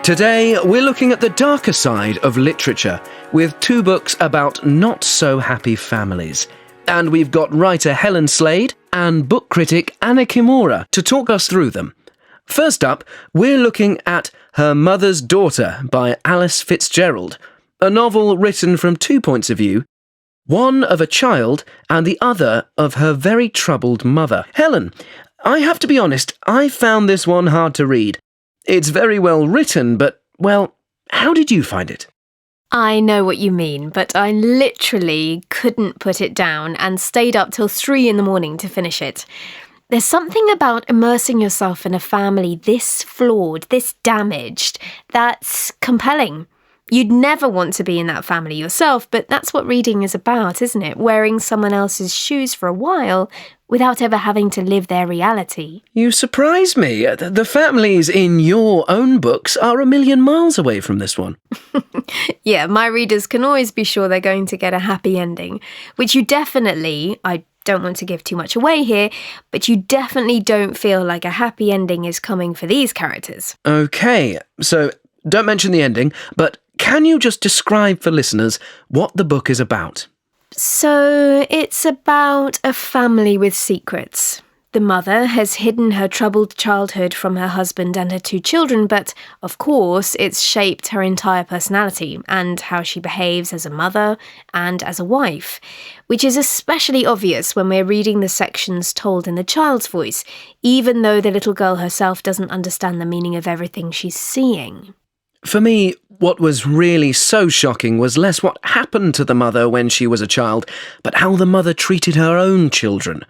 Today, we're looking at the darker side of literature with two books about not-so-happy families. And we've got writer Helen Slade and book critic Anna Kimura to talk us through them. First up, we're looking at Her Mother's Daughter by Alice Fitzgerald, a novel written from two points of view, one of a child and the other of her very troubled mother. Helen, I have to be honest, I found this one hard to read. It's very well written, but, well, how did you find it? I know what you mean, but I literally couldn't put it down and stayed up till 3 a.m. to finish it. There's something about immersing yourself in a family this flawed, this damaged, that's compelling. You'd never want to be in that family yourself, but that's what reading is about, isn't it? Wearing someone else's shoes for a while without ever having to live their reality. You surprise me. The families in your own books are a million miles away from this one. Yeah, my readers can always be sure they're going to get a happy ending, which you definitely, I don't want to give too much away here, but you definitely don't feel like a happy ending is coming for these characters. Okay, so don't mention the ending, but can you just describe for listeners what the book is about? So, it's about a family with secrets. The mother has hidden her troubled childhood from her husband and her 2 children, but, of course, it's shaped her entire personality and how she behaves as a mother and as a wife, which is especially obvious when we're reading the sections told in the child's voice, even though the little girl herself doesn't understand the meaning of everything she's seeing. For me, what was really so shocking was less what happened to the mother when she was a child, but how the mother treated her own children.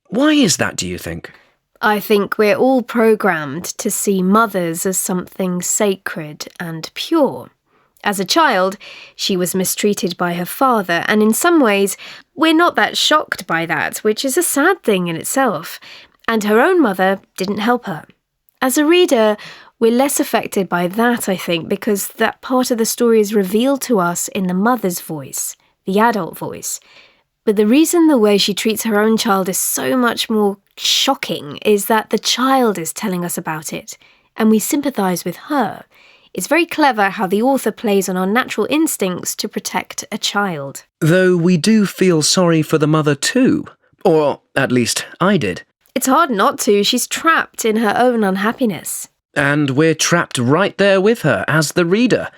Why is that, do you think? I think we're all programmed to see mothers as something sacred and pure. As a child, she was mistreated by her father, and in some ways, we're not that shocked by that, which is a sad thing in itself. And her own mother didn't help her. As a reader, we're less affected by that, I think, because that part of the story is revealed to us in the mother's voice, the adult voice. But the reason the way she treats her own child is so much more shocking is that the child is telling us about it, and we sympathise with her. It's very clever how the author plays on our natural instincts to protect a child. Though we do feel sorry for the mother too. Or, at least, I did. It's hard not to. She's trapped in her own unhappiness. And we're trapped right there with her as the reader.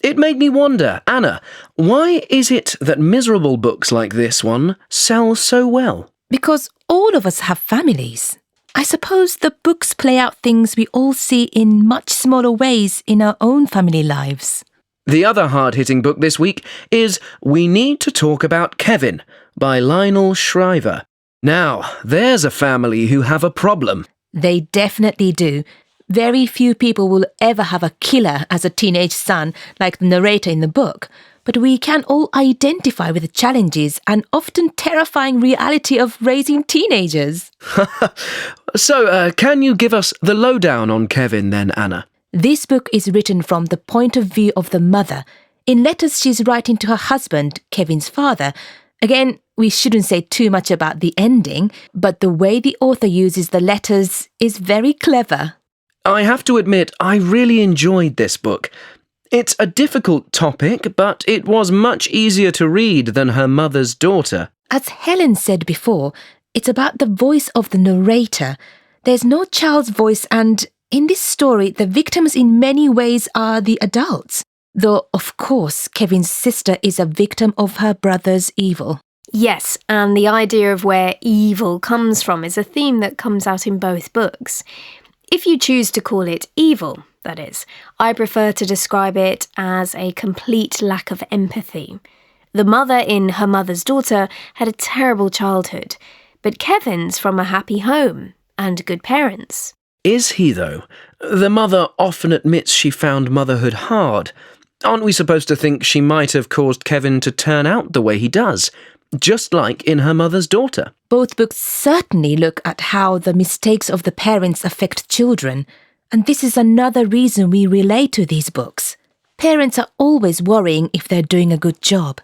It made me wonder, Anna, why is it that miserable books like this one sell so well? Because all of us have families. I suppose the books play out things we all see in much smaller ways in our own family lives. The other hard-hitting book this week is We Need to Talk About Kevin by Lionel Shriver. Now, there's a family who have a problem. They definitely do. Very few people will ever have a killer as a teenage son like the narrator in the book, but we can all identify with the challenges and often terrifying reality of raising teenagers. So, can you give us the lowdown on Kevin then, Anna? This book is written from the point of view of the mother. In letters she's writing to her husband, Kevin's father. Again, we shouldn't say too much about the ending, but the way the author uses the letters is very clever. I have to admit, I really enjoyed this book. It's a difficult topic, but it was much easier to read than Her Mother's Daughter. As Helen said before, it's about the voice of the narrator. There's no child's voice, and in this story, the victims in many ways are the adults. Though, of course, Kevin's sister is a victim of her brother's evil. Yes, and the idea of where evil comes from is a theme that comes out in both books. If you choose to call it evil, that is, I prefer to describe it as a complete lack of empathy. The mother in Her Mother's Daughter had a terrible childhood, but Kevin's from a happy home and good parents. Is he, though? The mother often admits she found motherhood hard. Aren't we supposed to think she might have caused Kevin to turn out the way he does? Just like in Her Mother's Daughter. Both books certainly look at how the mistakes of the parents affect children, and this is another reason we relate to these books. Parents are always worrying if they're doing a good job.